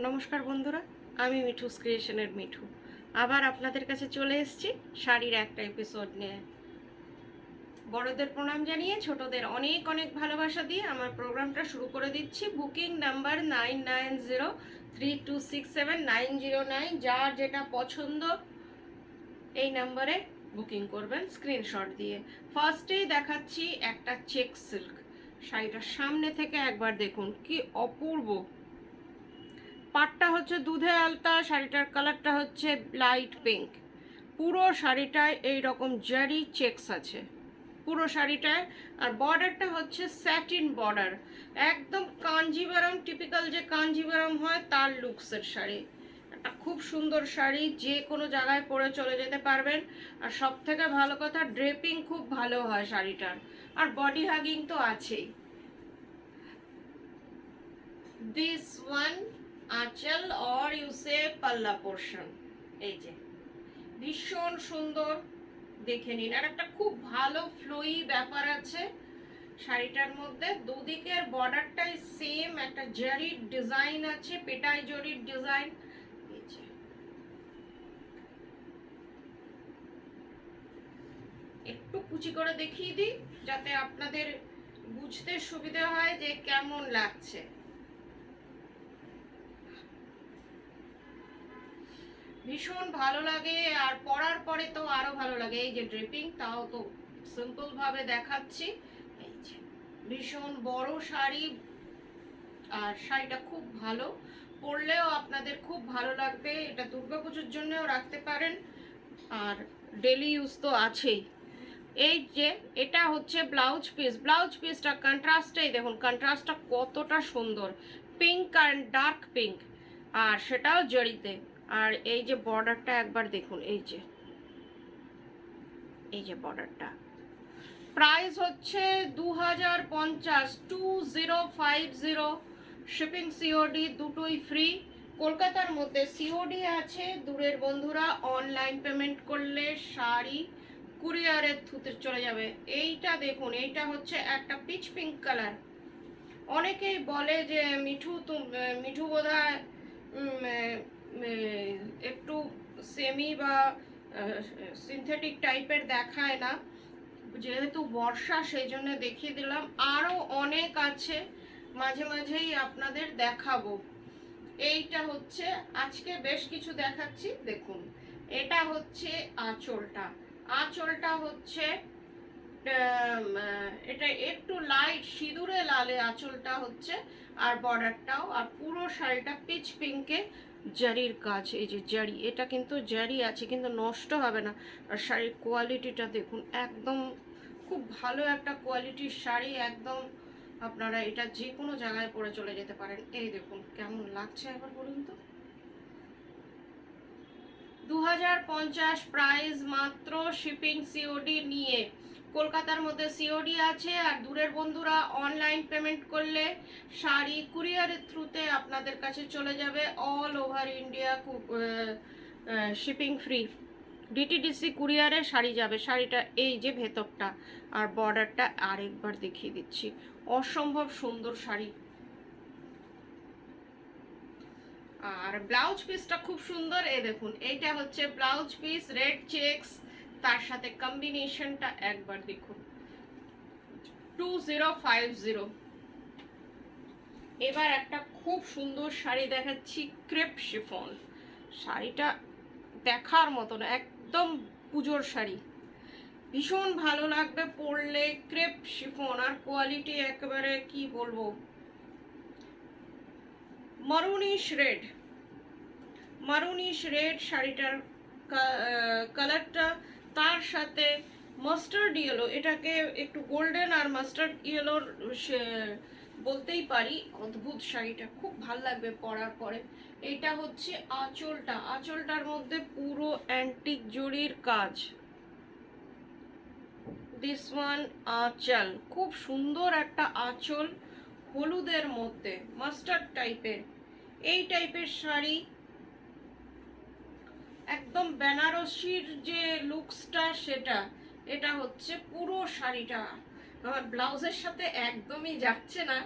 নমস্কার বন্ধুরা, আমি মিঠুস ক্রিয়েশনের মিঠু আবার আপনাদের কাছে চলে এসেছি শাড়ির একটা এপিসোড নিয়ে। বড়দের প্রণাম জানিয়ে ছোটদের অনেক অনেক ভালোবাসা দিয়ে আমার প্রোগ্রামটা শুরু করে দিচ্ছি। Booking number 9903267909। যার যেটা পছন্দ এই নাম্বারে বুকিং করবেন স্ক্রিনশট দিয়ে। ফার্স্টেই দেখাচ্ছি একটা চেক সিল্ক শাড়িটার সামনে থেকে একবার দেখুন কি অপূর্ব। পাটটা হচ্ছে দুধে আলতা, শাড়িটার কালারটা হচ্ছে লাইট পিঙ্ক। পুরো শাড়িটায় এই রকম জারি চেকস আছে পুরো শাড়িটায়। আর বর্ডারটা হচ্ছে স্যাটিন বর্ডার, একদম কাঞ্জিভারাম, টিপিক্যাল যে কাঞ্জিভারাম হয় তার লুকসের শাড়ি। একটা খুব সুন্দর শাড়ি, যে কোনো জায়গায় পরে চলে যেতে পারবেন। আর সব থেকে ভালো কথা, ড্রেপিং খুব ভালো হয় শাড়িটার, আর বডি হাগিং তো আছেই। দিস ওয়ান আঁচল or you say পাল্লা পোর্শন, এই যে ভীষণ সুন্দর, দেখে নিন। আর একটা খুব ভালো ফ্লোই ব্যাপার আছে শাড়িটার মধ্যে। দুদিকের বর্ডারটাই সেম, একটা জারির ডিজাইন আছে, পেটাই জরির ডিজাইন। একটু কুচি করে দেখিয়ে দিই যাতে আপনাদের বুঝতে সুবিধা হয় যে কেমন লাগছে। ভীষণ ভালো লাগে, আর পরার পরে তো আরো ভালো লাগে। এই যে ড্রেপিং, তাও তো সিম্পল ভাবে দেখাচ্ছি। এই যে ভীষণ বড় শাড়ি, আর শাড়িটা খুব ভালো, পরলেও আপনাদের খুব ভালো লাগবে। এটা দুর্গাপুজোর জন্যও রাখতে পারেন, আর ডেলি ইউজ তো আছেই। এই যে এটা হচ্ছে ব্লাউজ পিস। ব্লাউজ পিসটা কন্ট্রাস্টেই দেখুন, কন্ট্রাস্টটা কতটা সুন্দর, পিঙ্ক অ্যান্ড ডার্ক পিঙ্ক, আর সেটাও জড়িতে। আর এই যে বর্ডারটা একবার দেখুন, এই যে বর্ডারটা। প্রাইস হচ্ছে 2050, 2050। শিপিং সিওডি দুটোই ফ্রি। কলকাতার মধ্যে সিওডি আছে, দূরের বন্ধুরা অনলাইন পেমেন্ট করলে শাড়ি কুরিয়ারের থ্রুতে চলে যাবে। এইটা দেখুন, এইটা হচ্ছে একটা পিচ পিঙ্ক কালার। অনেকেই বলে যে মিঠু বোধহয় একটু সেমি বা সিনথেটিক টাইপের দেখায় না। যেহেতু বর্ষা সেই জন্য দেখিয়ে দিলাম, আরও অনেক আছে, মাঝে মাঝেই আপনাদের দেখাবো। এইটা হচ্ছে আজকে বেশ কিছু দেখাচ্ছি, দেখুন। এটা হচ্ছে আঁচলটা। আঁচলটা হচ্ছে এটা একটু লাইট সিঁদুরে লালে আঁচলটা হচ্ছে, আর বর্ডারটাও। আর পুরো শাড়িটা পিচ পিঙ্কে জারির কাজ। এই যে জারি, এটা কিন্তু জারি আছে, কিন্তু নষ্ট হবে না। আর শাড়ির কোয়ালিটিটা দেখুন, একদম খুব ভালো একটা কোয়ালিটির শাড়ি। একদম আপনারা এটা যে কোনো জায়গায় পরে চলে যেতে পারেন। এই দেখুন কেমন লাগছে, একবার বলুন তো। 2050 প্রাইস মাত্র, শিপিং সিওডি নিয়ে। কলকাতার মধ্যে সিওডি আছে, আর দূরের বন্ধুরা অনলাইন পেমেন্ট করলে শাড়ি কুরিয়ারের থ্রুতে আপনাদের কাছে চলে যাবে। All over India shipping free. DTDC কুরিয়ারে শাড়ি যাবে। শাড়িটা এই যে ভেতরটা, আর বর্ডারটা আরেকবার দেখিয়ে দিচ্ছি, অসম্ভব সুন্দর শাড়ি। আর ব্লাউজ পিসটা খুব সুন্দর, এই দেখুন। এইটা হচ্ছে ব্লাউজ পিস, রেড চেকস, তার সাথে কম্বিনেশনটা একবার দেখুন, 2050। এবার একটা খুব সুন্দর শাড়ি দেখাচ্ছি, ক্রেপ শিফন। শাড়িটা দেখার মতন, একদম পুজোর শাড়ি, ভীষণ ভালো লাগবে পরলে। ক্রেপ শিফন, আর কোয়ালিটি একেবারে কি বলবো, মারুনিশ রেড। মারুনিশ রেড শাড়িটার কালারটা, তার সাথে মাস্টার্ড ইয়েলো, এটাকে একটু গোল্ডেন আর মাস্টার্ড ইয়েলোর বলতেই পারি। অদ্ভুত শাড়িটা, খুব ভাল লাগবে পরার পরে। এটা হচ্ছে আঁচলটা। আঁচলটার মধ্যে পুরো অ্যান্টিক জরির কাজ। দিস ওয়ান আঁচল, খুব সুন্দর একটা আঁচল, হলুদের মধ্যে মাস্টার্ড টাইপের। এই টাইপের শাড়ি একদম বেনারসির যে লুকসটা সেটা। এটা হচ্ছে পুরো শাড়িটা আমার ব্লাউজের সাথে একদমই যাচ্ছে না,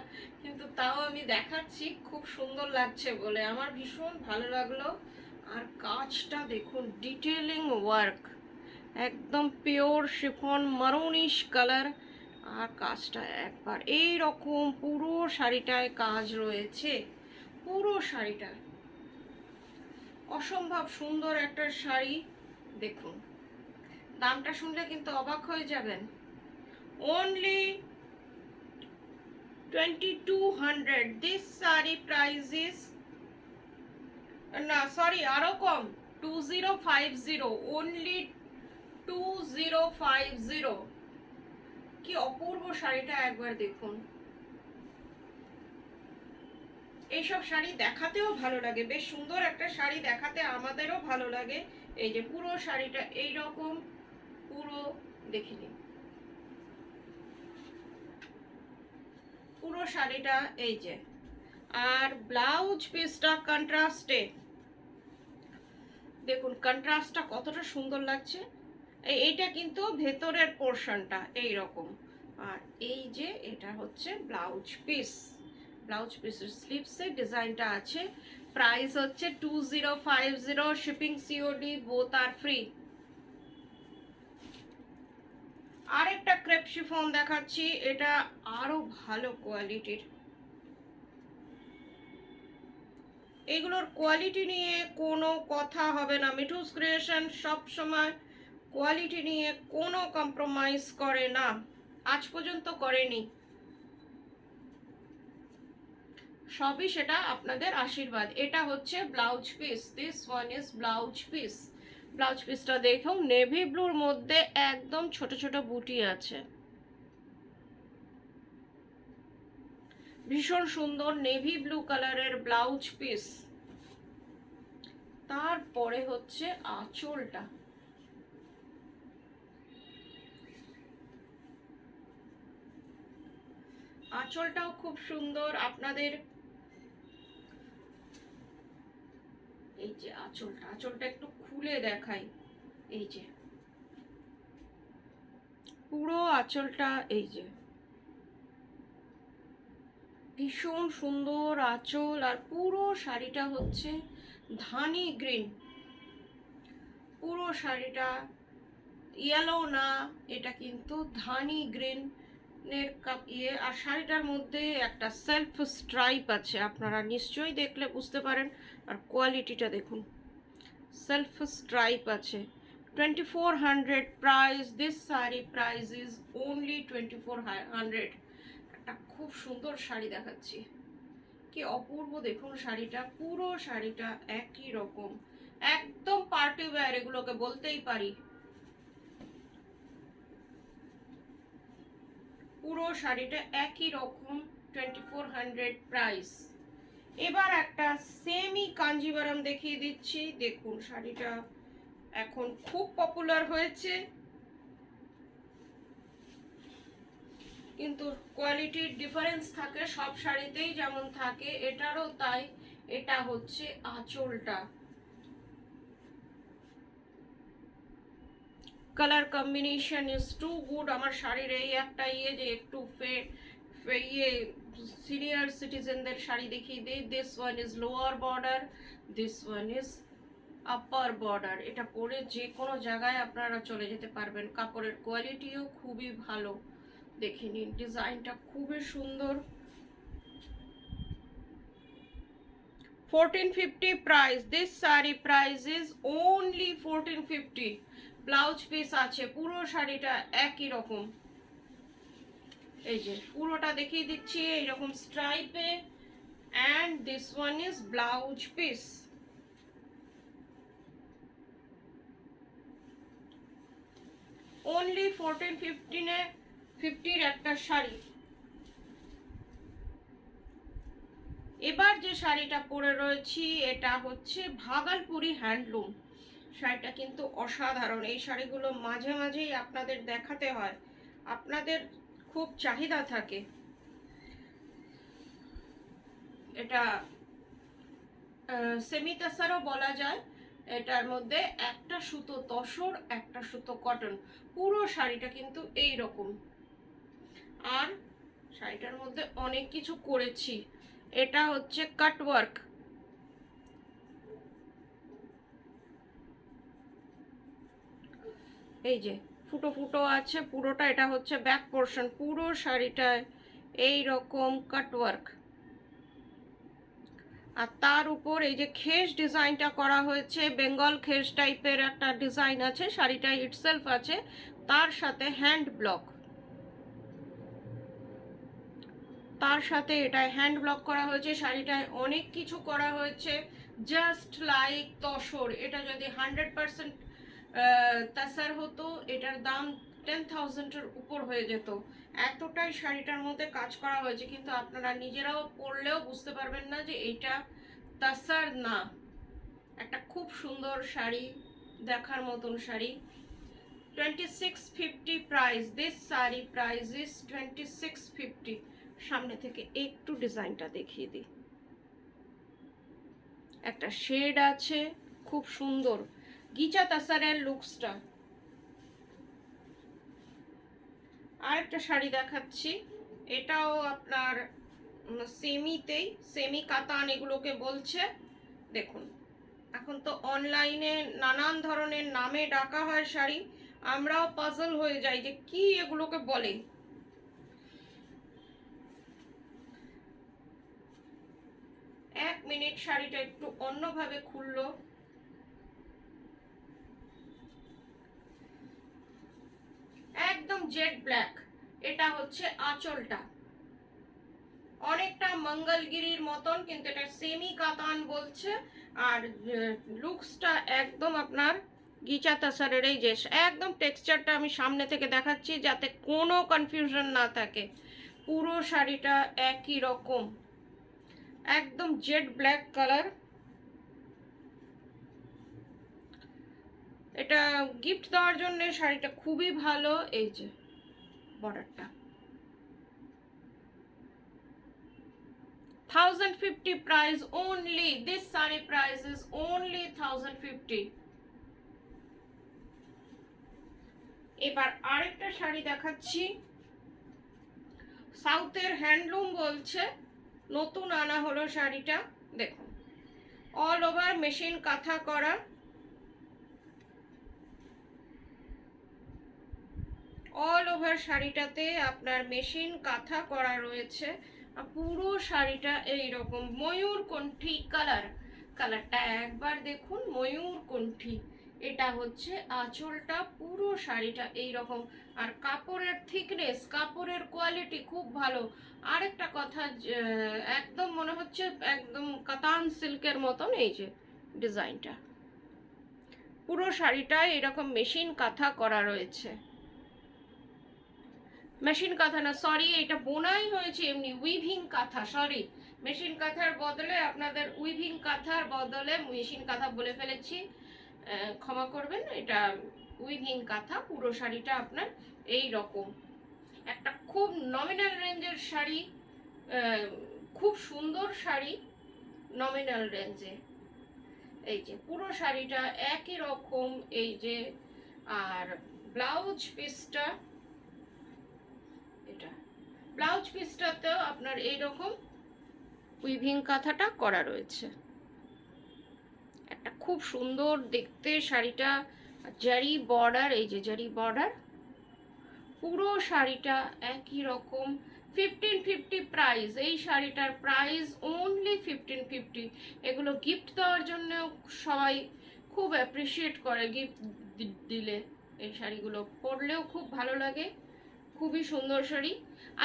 কিন্তু তাও আমি দেখাচ্ছি, খুব সুন্দর লাগছে বলে আমার ভীষণ ভালো লাগলো। আর কাজটা দেখুন, ডিটেলিং ওয়ার্ক, একদম পিওর শিফন মারুনিশ কালার। আর কাজটা একবার এই রকম পুরো শাড়িটায় কাজ রয়েছে, পুরো শাড়িটায় অসম্ভব সুন্দর একটা শাড়ি। দেখুন, দামটা শুনলে কিন্তু অবাক হয়ে যাবেন। only 2200. this saree price is, না সরি আরো কম, 2050, only 2050। কি অপূর্ব শাড়িটা, একবার দেখুন। এইসব শাড়ি দেখাতেও ভালো লাগে, বেশ সুন্দর একটা শাড়ি দেখাতে আমাদেরও ভালো লাগে। এই যে পুরো শাড়িটা এইরকম, পুরো দেখে নিন, পুরো শাড়িটা এই যে। আর ব্লাউজ পিসটা কন্ট্রাস্টে, দেখুন কন্ট্রাস্টটা কতটা সুন্দর লাগছে। এইটা কিন্তু ভেতরের পোর্শনটা এই রকম, আর এই যে এটা হচ্ছে ব্লাউজ পিস। ব্লাউজ পিসের স্লিভসে ডিজাইনটা আছে। প্রাইস হচ্ছে 2050, শিপিং সিওডি বোথ আর ফ্রি। আরেকটা ক্রেপ শিফন দেখাচ্ছি, এটা আরো ভালো কোয়ালিটির। এগুলোর কোয়ালিটি নিয়ে কোনো কথা হবে না, মিঠুস ক্রিয়েশন সব সময় কোয়ালিটি নিয়ে কোনো কম্প্রোমাইজ করে না, আজ পর্যন্ত করেনি। সবই সেটা আপনাদের আশীর্বাদ। এটা হচ্ছে blouse piece, this one is blouse piece. Blouse পিসটা দেখুন, নেভি ব্লুর মধ্যে একদম ছোট ছোট বুটি আছে, ভীষণ সুন্দর নেভি ব্লু কালারের ব্লাউজ পিস। তারপরে হচ্ছে আঁচলটা, আঁচলটাও খুব সুন্দর আপনাদের। এই যে আঁচলটা, আঁচলটা একটু খুলে দেখাই। এই যে পুরো আঁচলটা, এই যে ভীষণ সুন্দর আঁচল। আর পুরো শাড়িটা হচ্ছে ধানি গ্রিন, পুরো শাড়িটা ইয়েলো না, এটা কিন্তু ধানি গ্রিন এর ইয়ে। আর শাড়িটার মধ্যে একটা সেলফ স্ট্রাইপ আছে, আপনারা নিশ্চয়ই দেখলে বুঝতে পারেন। আর কোয়ালিটিটা দেখুন, সেলফ স্ট্রাইপ আছে। 2400 price, this sari price is only 2400। একটা খুব সুন্দর শাড়ি দেখাচ্ছি, কি অপূর্ব দেখুন শাড়িটা, পুরো শাড়িটা একই রকম, একদম পার্টি ওয়্যার, এগুলোকে বলতেই পারি। পুরো শাড়িটা একই রকম, 2400 প্রাইস। এবার একটা সেমি কাঞ্জিভারাম দেখিয়ে দিচ্ছি। দেখুন শাড়িটা এখন খুব পপুলার হয়েছে, কিন্তু কোয়ালিটির ডিফারেন্স থাকে সব শাড়িতেই যেমন থাকে, এটারও তাই। এটা হচ্ছে আঁচলটা, colour combination is too good. আমার শাড়ির এই একটা ইয়ে যে একটু ইয়ে সিনিয়র সিটিজেনদের শাড়ি দেখিয়ে দিই। This one is lower border, this one is upper border. এটা পরে যে কোনো জায়গায় আপনারা চলে যেতে পারবেন। কাপড়ের কোয়ালিটিও খুবই ভালো, দেখে নিন, ডিজাইনটা খুবই সুন্দর। 1450 price, this sari price is only 1450। Blouse piece আছে, পুরো শাড়িটা একই রকম। এই যে পুরোটা দেখিয়ে দিচ্ছি এইরকম স্ট্রাইপে, and this one is blouse piece. Only 1450 একটা শাড়ি। এবার যে শাড়িটা পরে রয়েছি, এটা হচ্ছে ভাগলপুরি হ্যান্ডলুম। শাড়িটা কিন্তু অসাধারণ। এই শাড়িগুলো মাঝে মাঝেই আপনাদের দেখাতে হয়, আপনাদের খুব চাহিদা থাকে। এটা সেমি তাসারও বলা যায়। এটার মধ্যে একটা সুতো তসর, একটা সুতো কটন। পুরো শাড়িটা কিন্তু এই রকম। আর শাড়িটার মধ্যে অনেক কিছু করেছি। এটা হচ্ছে কাট ওয়ার্ক, এই যে ফুটো ফুটো আছে পুরোটা, এটা হচ্ছে ব্যাক পোর্শন। পুরো শাড়িটায় এই রকম কাট ওয়ার্ক, আর তার উপর এই যে খেস ডিজাইনটা করা হয়েছে, বেঙ্গল খেস টাইপের একটা ডিজাইন আছে, শাড়িটা ইটসেলফ আছে, তার সাথে হ্যান্ড ব্লক, তার সাথে এটা হ্যান্ড ব্লক করা হয়েছে। শাড়িটায় অনেক কিছু করা হয়েছে, জাস্ট লাইক তসর। এটা যদি 100% তাসার হতো, এটার দাম 10,000-এর উপর হয়ে যেত। এতটাই শাড়িটার মধ্যে কাজ করা হয়েছে, কিন্তু আপনারা নিজেরাও পরলেও বুঝতে পারবেন না যে এটা তাসার না। একটা খুব সুন্দর শাড়ি, দেখার মতন sari. 2650 price. This sari price is 2650। সামনে থেকে একটু ডিজাইনটা দেখিয়ে দিই। একটা শেড আছে, খুব সুন্দর গিচা তাসারের লুকসটা। আরেকটা শাড়ি দেখাচ্ছি, এটাও আপনার সেমিতেই, সেমি কাতান এগুলোকে বলছে। দেখুন, এখন তো অনলাইনে নানান ধরনের নামে ডাকা হয় শাড়ি, আমরাও পাজল হয়ে যাই যে কি এগুলোকে বলে। এক মিনিট, শাড়িটা একটু অন্যভাবে খুললো। একদম জেড ব্ল্যাক। এটা হচ্ছে আঁচলটা, অনেকটা মঙ্গলগিরির মতন, কিন্তু এটা সেমি কাতান বলছে। আর লুকসটা একদম আপনার গিচা তাসারের। এই যে একদম টেক্সচারটা আমি সামনে থেকে দেখাচ্ছি যাতে কোনো কনফিউশন না থাকে। পুরো শাড়িটা একই রকম, একদম জেড ব্ল্যাক কালার। এটা গিফট দেওয়ার জন্য শাড়িটা খুবই ভালো। এই যে বর্ডারটা 1050 price only. This saree price is only 1050. এবার আরেকটা শাড়ি দেখাচ্ছি, সাউথের হ্যান্ডলুম বলছে, নতুন আনা হলো শাড়িটা। দেখুন, অল ওভার মেশিন কাঁথা করা, অল ওভার শাড়িটাতে আপনার মেশিন কাঁথা করা রয়েছে। আর পুরো শাড়িটা এইরকম ময়ূরকণ্ঠী কালার, কালারটা একবার দেখুন, ময়ূরকণ্ঠী। এটা হচ্ছে আঁচলটা, পুরো শাড়িটা এইরকম। আর কাপড়ের থিকনেস, কাপড়ের কোয়ালিটি খুব ভালো। আরেকটা কথা, একদম মনে হচ্ছে একদম কাতান সিল্কের মতন। এই যে ডিজাইনটা, পুরো শাড়িটায় এরকম মেশিন কাঁথা করা রয়েছে। মেশিন কাঁথা না, সরি, এটা বোনাই হয়েছে এমনি, উইভিং কাঁথা। সরি, মেশিন কাঁথার বদলে আপনাদের উইভিং কাঁথার বদলে মেশিন কাঁথা বলে ফেলেছি, ক্ষমা করবেন। এটা উইভিং কাঁথা। পুরো শাড়িটা আপনার এই রকম একটা খুব নমিনাল রেঞ্জের শাড়ি, খুব সুন্দর শাড়ি নমিনাল রেঞ্জে। এই যে পুরো শাড়িটা একই রকম। এই যে, আর ব্লাউজ পিসটা, এটা ব্লাউজ পিসটাতেও আপনার এইরকম উইভিং কাঁথাটা করা রয়েছে। একটা খুব সুন্দর দেখতে শাড়িটা, জারি বর্ডার, এই যে জারি বর্ডার, পুরো শাড়িটা একই রকম। 1550 প্রাইস। এই শাড়িটার প্রাইস অনলি 1550। এগুলো গিফট দেওয়ার জন্য সবাই খুব অ্যাপ্রিসিয়েট করে, গিফট দিলে এই শাড়িগুলো পরলেও খুব ভালো লাগে। খুবই সুন্দর শাড়ি।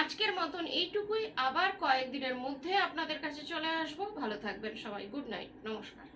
আজকের মতন এইটুকুই, আবার কয়েকদিনের মধ্যে আপনাদের কাছে চলে আসবো। ভালো থাকবেন সবাই, গুড নাইট, নমস্কার।